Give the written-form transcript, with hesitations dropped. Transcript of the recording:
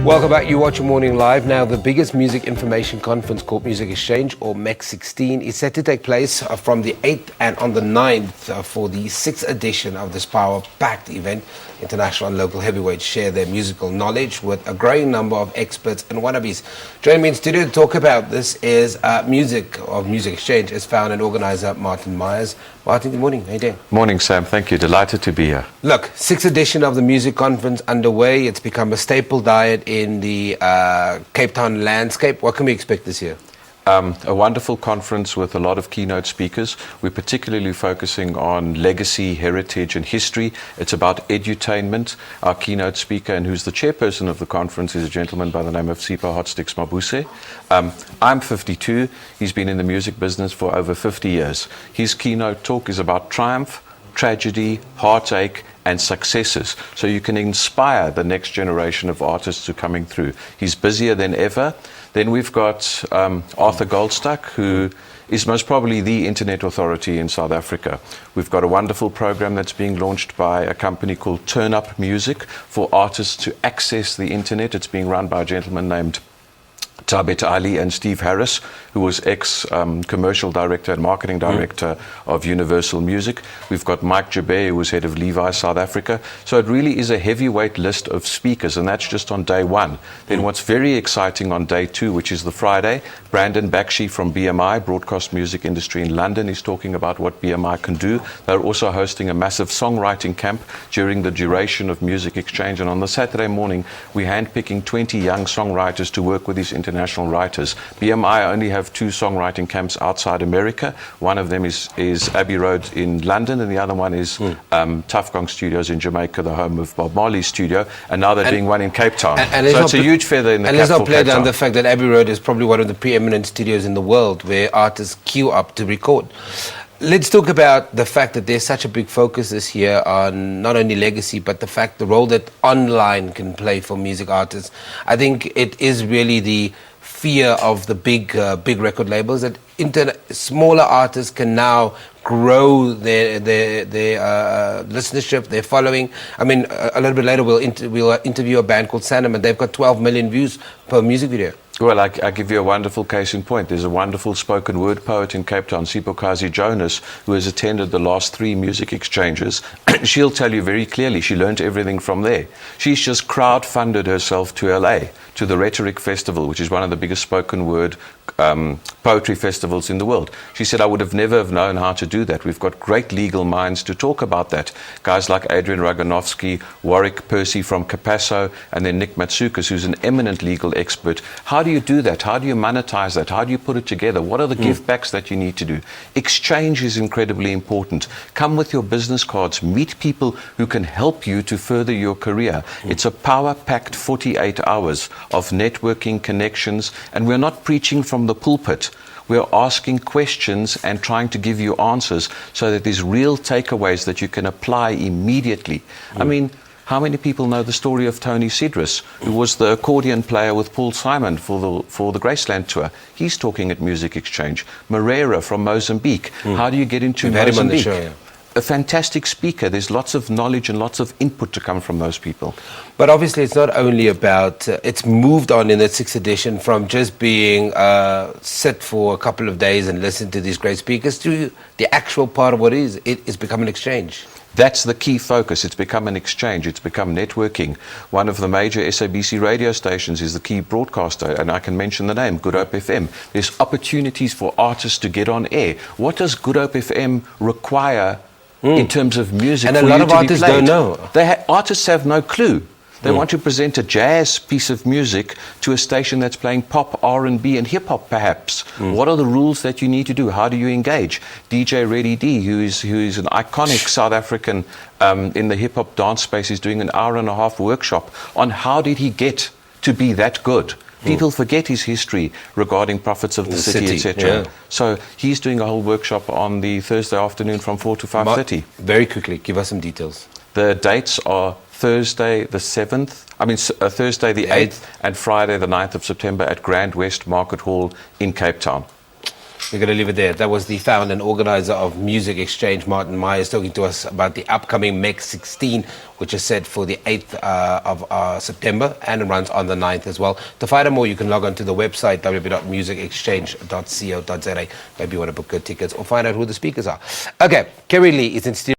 Welcome back. You watch Your Morning Live. Now, the biggest music information conference called Music Exchange, or MEX 16, is set to take place from the 8th and on the 9th for the 6th edition of this power-packed event. International and local heavyweights share their musical knowledge with a growing number of experts and wannabes. Joining me in studio to talk about this is Music Exchange, is founder and organizer Martin Myers. Martin, good morning. How you doing? Morning, Sam. Thank you. Delighted to be here. Look, 6th edition of the music conference underway. It's become a staple diet in the Cape Town landscape. What can we expect this year? A wonderful conference with a lot of keynote speakers. We're particularly focusing on legacy, heritage and history. It's about edutainment. Our keynote speaker, and who's the chairperson of the conference, is a gentleman by the name of Sipho Hotsticks Mabuse. I'm 52. He's been in the music business for over 50 years. His keynote talk is about triumph, tragedy, heartache and successes, so you can inspire the next generation of artists who are coming through. He's busier than ever. Then we've got Arthur Goldstuck, who is most probably the internet authority in South Africa. We've got a wonderful program that's being launched by a company called Turn Up Music for artists to access the internet. It's being run by a gentleman named Tabet Ali and Steve Harris, who was ex-commercial director and marketing director of Universal Music. We've got Mike Jabe, who was head of Levi's South Africa. So it really is a heavyweight list of speakers, and that's just on day one. Then what's very exciting on day two, which is the Friday, Brandon Bakshi from BMI, Broadcast Music Industry in London, is talking about what BMI can do. They're also hosting a massive songwriting camp during the duration of Music Exchange. And on the Saturday morning, we're handpicking 20 young songwriters to work with these international writers. BMI only have 2 songwriting camps outside America. One of them is Abbey Road in London, and the other one is Tough Gong Studios in Jamaica, the home of Bob Marley's studio. And now they're doing one in Cape Town. So it's a huge feather in the cap. And let's not for play Cape down Town. the fact that Abbey Road is probably one of the preeminent studios in the world where artists queue up to record. Let's talk about the fact that there's such a big focus this year on not only legacy, but the role that online can play for music artists. I think it is really the fear of the big record labels that smaller artists can now grow their listenership, their following. I mean, a little bit later we'll interview a band called Sanam, and they've got 12 million views per music video. Well, I give you a wonderful case in point. There's a wonderful spoken word poet in Cape Town, Sipokazi Jonas, who has attended the last 3 music exchanges. She'll tell you very clearly she learned everything from there. She's just crowdfunded herself to LA, to the Rhetoric Festival, which is one of the biggest spoken word poetry festivals in the world. She said, I would have never have known how to do that. We've got great legal minds to talk about that. Guys like Adrian Raganovsky, Warwick Percy from Capasso, and then Nick Matsoukas, who's an eminent legal expert. How do you do that? How do you monetize that? How do you put it together? What are the give backs that you need to do? Exchange is incredibly important. Come with your business cards. Meet people who can help you to further your career. It's a power-packed 48 hours of networking, connections, and we're not preaching from the pulpit. We're asking questions and trying to give you answers so that there's real takeaways that you can apply immediately. I mean, how many people know the story of Tony Sidris, who was the accordion player with Paul Simon for the Graceland tour? He's talking at Music Exchange. Moreira from Mozambique. How do you get into We've Mozambique? had him on the show, yeah. A fantastic speaker. There's lots of knowledge and lots of input to come from those people. But obviously it's not only about, it's moved on in the 6th edition from just being sit for a couple of days and listen to these great speakers to the actual part of what it is become an exchange. That's the key focus. It's become an exchange. It's become networking. One of the major SABC radio stations is the key broadcaster, and I can mention the name, Good Hope FM. There's opportunities for artists to get on air. What does Good Hope FM require in terms of music? And a lot of artists don't know. Artists have no clue. They want to present a jazz piece of music to a station that's playing pop, R&B and hip-hop perhaps. What are the rules that you need to do? How do you engage? DJ Reddy D, who is an iconic South African in the hip-hop dance space, is doing an hour-and-a-half workshop on how did he get to be that good. People forget his history regarding Prophets of the City, etc. Yeah. So he's doing a whole workshop on the Thursday afternoon from 4 to 5:30. Very quickly, give us some details. The dates are Thursday the 7th, Thursday the 8th and Friday the 9th of September at Grand West Market Hall in Cape Town. We're going to leave it there. That was the founder and organizer of Music Exchange, Martin Myers, talking to us about the upcoming MEX 16, which is set for the 8th of September, and it runs on the 9th as well. To find out more, you can log on to the website, www.musicexchange.co.za. Maybe you want to book good tickets or find out who the speakers are. Okay, Kerry Lee is in studio.